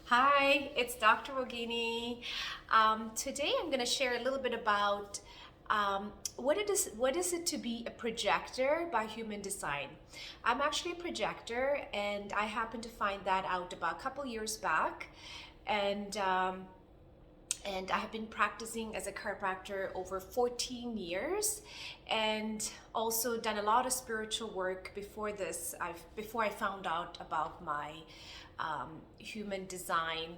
Hi, it's Dr. Rogini. Today I'm going to share a little bit about what is it to be a projector by human design. I'm actually a projector, and I happened to find that out about a couple years back, and I have been practicing as a chiropractor over 14 years, and also done a lot of spiritual work before this. Before I found out about my human design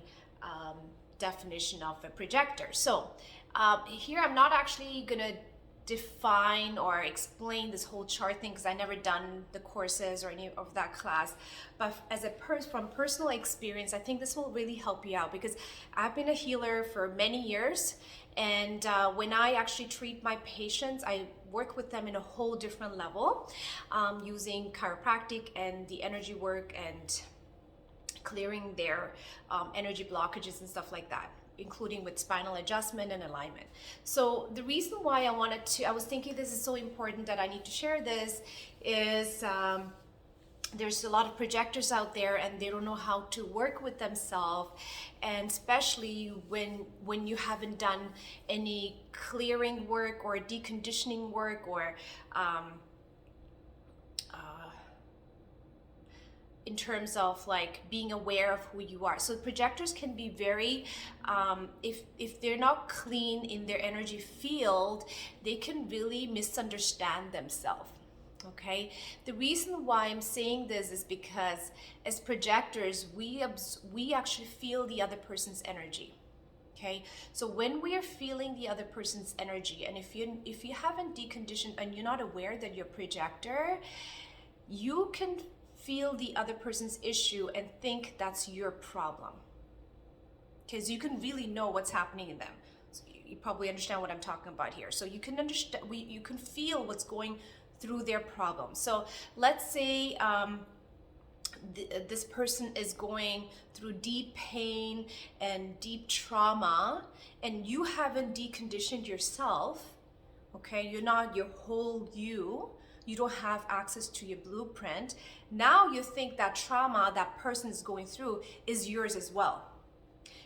definition of a projector. So here I'm not actually gonna define or explain this whole chart thing because I never done the courses or any of that class, but as from personal experience, I think this will really help you out because I've been a healer for many years, and when I actually treat my patients, I work with them in a whole different level, using chiropractic and the energy work and clearing their energy blockages and stuff like that, including with spinal adjustment and alignment. So the reason why I was thinking this is so important that I need to share this is there's a lot of projectors out there and they don't know how to work with themselves, and especially when you haven't done any clearing work or deconditioning work or in terms of like being aware of who you are. So projectors can be very, if they're not clean in their energy field, they can really misunderstand themselves. Okay, the reason why I'm saying this is because as projectors, we actually feel the other person's energy. Okay, so when we are feeling the other person's energy, and if you haven't deconditioned and you're not aware that you're a projector, you can feel the other person's issue and think that's your problem, because you can really know what's happening in them. So you probably understand what I'm talking about here. So you can understand, you can feel what's going through their problem. So let's say this person is going through deep pain and deep trauma, and you haven't deconditioned yourself. Okay, you're not your whole you don't have access to your blueprint. Now you think that trauma that person is going through is yours as well,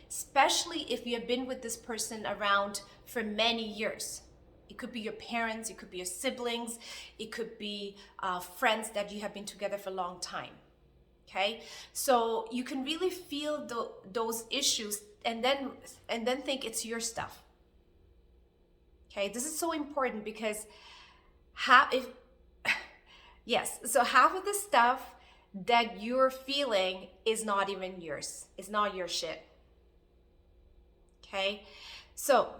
especially if you have been with this person around for many years. It could be your parents, it could be your siblings, it could be friends that you have been together for a long time. Okay, so you can really feel those issues and then think it's your stuff. Okay, this is so important because yes, so half of the stuff that you're feeling is not even yours. It's not your shit. Okay? So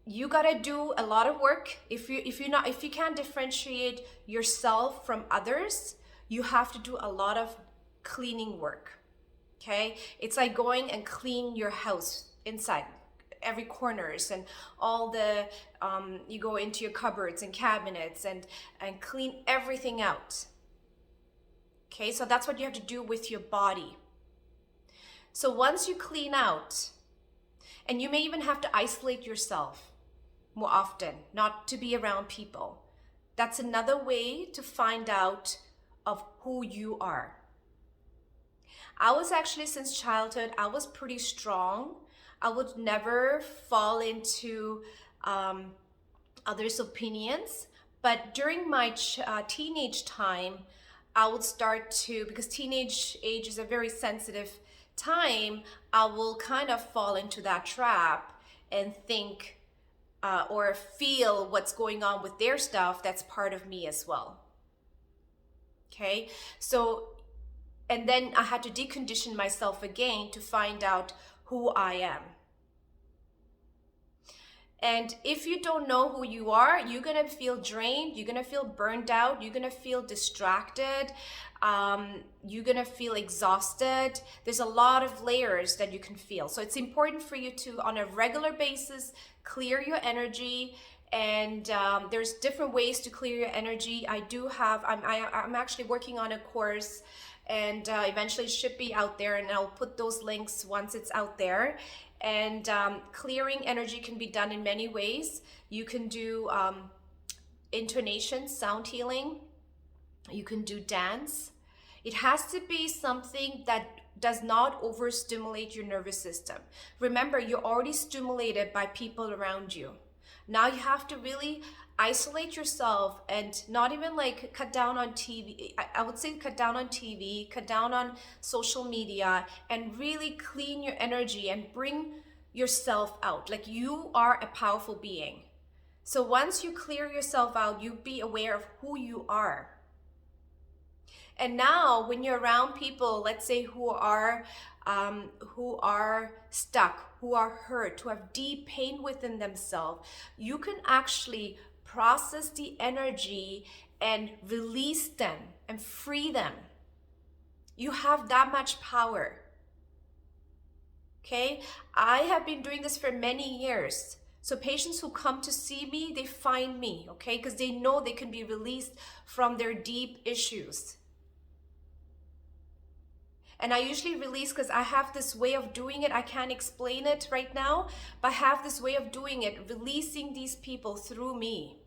you gotta do a lot of work. If you can't differentiate yourself from others, you have to do a lot of cleaning work. Okay? It's like going and clean your house inside, every corners and all the you go into your cupboards and cabinets and clean everything out. Okay, so that's what you have to do with your body. So once you clean out, and you may even have to isolate yourself more often, not to be around people. That's another way to find out of who you are. I was actually, since childhood, I was pretty strong. I would never fall into others' opinions. But during my teenage time, I would start to, because teenage age is a very sensitive time, I will kind of fall into that trap and think or feel what's going on with their stuff that's part of me as well. Okay, so, and then I had to decondition myself again to find out who I am. And if you don't know who you are, you're gonna feel drained, you're gonna feel burned out, you're gonna feel distracted, you're gonna feel exhausted. There's a lot of layers that you can feel. So it's important for you to, on a regular basis, clear your energy. And there's different ways to clear your energy. I'm actually working on a course, and eventually it should be out there, and I'll put those links once it's out there. And clearing energy can be done in many ways. You can do intonation, sound healing. You can do dance. It has to be something that does not overstimulate your nervous system. Remember, you're already stimulated by people around you. Now you have to really isolate yourself and not even like cut down on TV. I would say cut down on TV, cut down on social media, and really clean your energy and bring yourself out. Like, you are a powerful being. So once you clear yourself out, you be aware of who you are. And now when you're around people, let's say who are stuck, who are hurt, who have deep pain within themselves, you can actually process the energy and release them and free them. You have that much power. Okay? I have been doing this for many years. So patients who come to see me, they find me, okay? Because they know they can be released from their deep issues. And I usually release because I have this way of doing it. I can't explain it right now, but I have this way of doing it, releasing these people through me.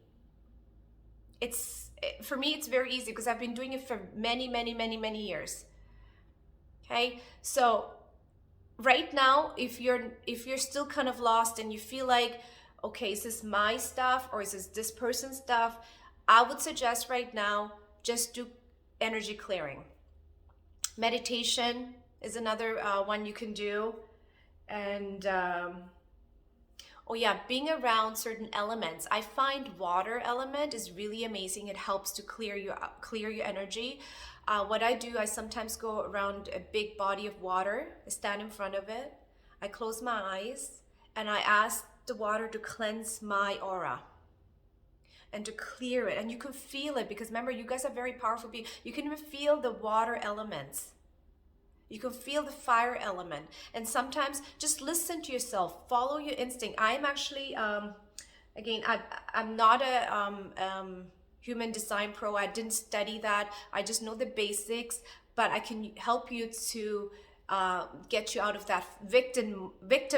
For me, it's very easy because I've been doing it for many, many, many, many years. Okay, so right now, if you're still kind of lost and you feel like, okay, is this my stuff or is this person's stuff? I would suggest right now, just do energy clearing. Meditation is another one you can do. And oh yeah, being around certain elements. I find water element is really amazing. It helps to clear your energy. What I do, I sometimes go around a big body of water. I stand in front of it. I close my eyes and I ask the water to cleanse my aura and to clear it. And you can feel it because remember, you guys are very powerful beings. You can even feel the water elements. You can feel the fire element. And sometimes just listen to yourself. Follow your instinct. I'm actually, again, I'm not a human design pro. I didn't study that. I just know the basics, but I can help you to get you out of that victim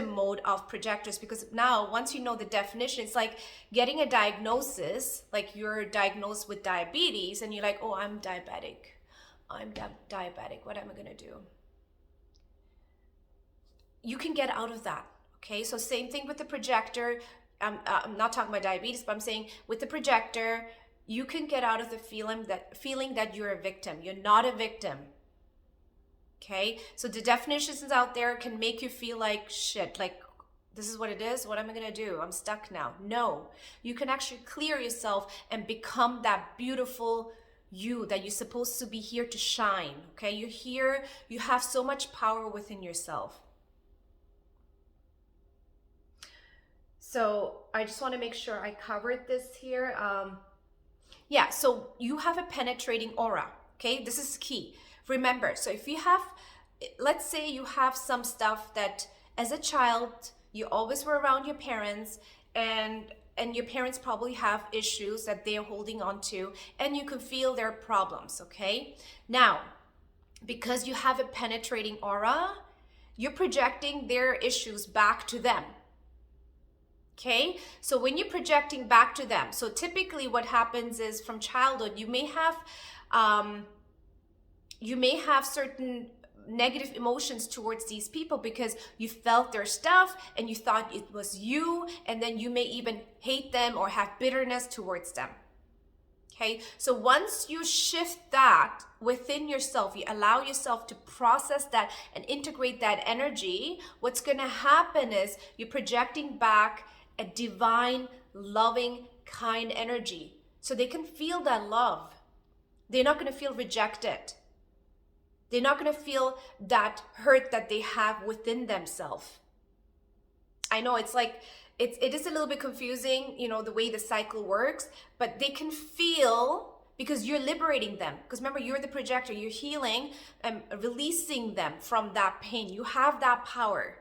mode of projectors. Because now, once you know the definition, it's like getting a diagnosis, like you're diagnosed with diabetes and you're like, oh, I'm diabetic. I'm diabetic. What am I going to do? You can get out of that. Okay, so same thing with the projector. I'm not talking about diabetes, but I'm saying with the projector, you can get out of the feeling that you're a victim. You're not a victim. Okay, so the definitions out there can make you feel like shit, like this is what it is. What am I gonna do? I'm stuck now. No, you can actually clear yourself and become that beautiful you that you're supposed to be here to shine. Okay, you're here. You have so much power within yourself. So I just want to make sure I covered this here. Yeah, so you have a penetrating aura. Okay, this is key. Remember, so if you have, let's say you have some stuff that as a child, you always were around your parents and your parents probably have issues that they're holding on to and you can feel their problems, okay? Now, because you have a penetrating aura, you're projecting their issues back to them. Okay, so when you're projecting back to them, so typically what happens is from childhood, you may have certain negative emotions towards these people because you felt their stuff and you thought it was you, and then you may even hate them or have bitterness towards them. Okay, so once you shift that within yourself, you allow yourself to process that and integrate that energy, what's going to happen is you're projecting back a divine, loving, kind energy. So they can feel that love. They're not going to feel rejected. They're not going to feel that hurt that they have within themselves. I know it's like, it is a little bit confusing, you know, the way the cycle works, but they can feel because you're liberating them. Because remember, you're the projector, you're healing and releasing them from that pain. You have that power.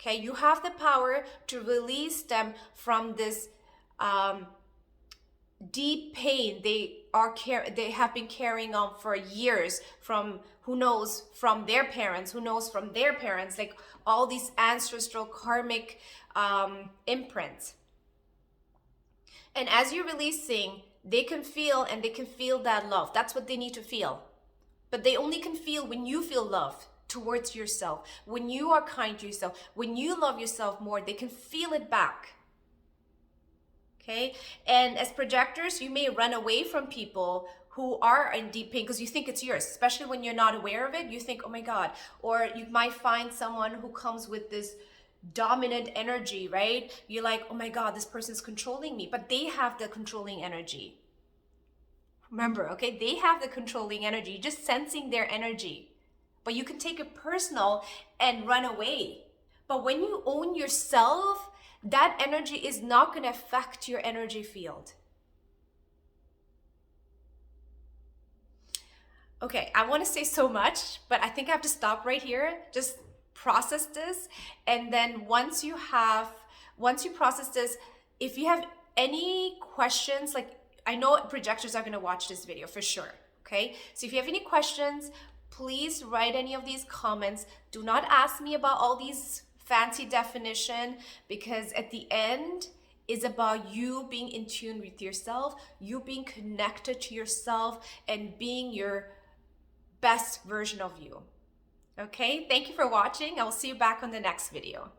Okay, you have the power to release them from this deep pain they have been carrying on for years, from who knows from their parents, who knows from their parents, like all these ancestral karmic imprints. And as you're releasing, they can feel that love. That's what they need to feel. but they only can feel when you feel love towards yourself, when you are kind to yourself, when you love yourself more, they can feel it back. Okay? And as projectors, you may run away from people who are in deep pain because you think it's yours, especially when you're not aware of it. You think, oh my God. Or you might find someone who comes with this dominant energy, right? You're like, oh my God, this person's controlling me, but they have the controlling energy. Remember, okay, they have the controlling energy, just sensing their energy. But you can take it personal and run away. But when you own yourself, that energy is not going to affect your energy field. Okay, I want to say so much, but I think I have to stop right here. Just process this. And then once you process this, if you have any questions, like I know projectors are going to watch this video for sure. Okay, so if you have any questions, please write any of these comments. Do not ask me about all these fancy definition, because at the end is about you being in tune with yourself, you being connected to yourself, and being your best version of you. Okay, thank you for watching. I will see you back on the next video.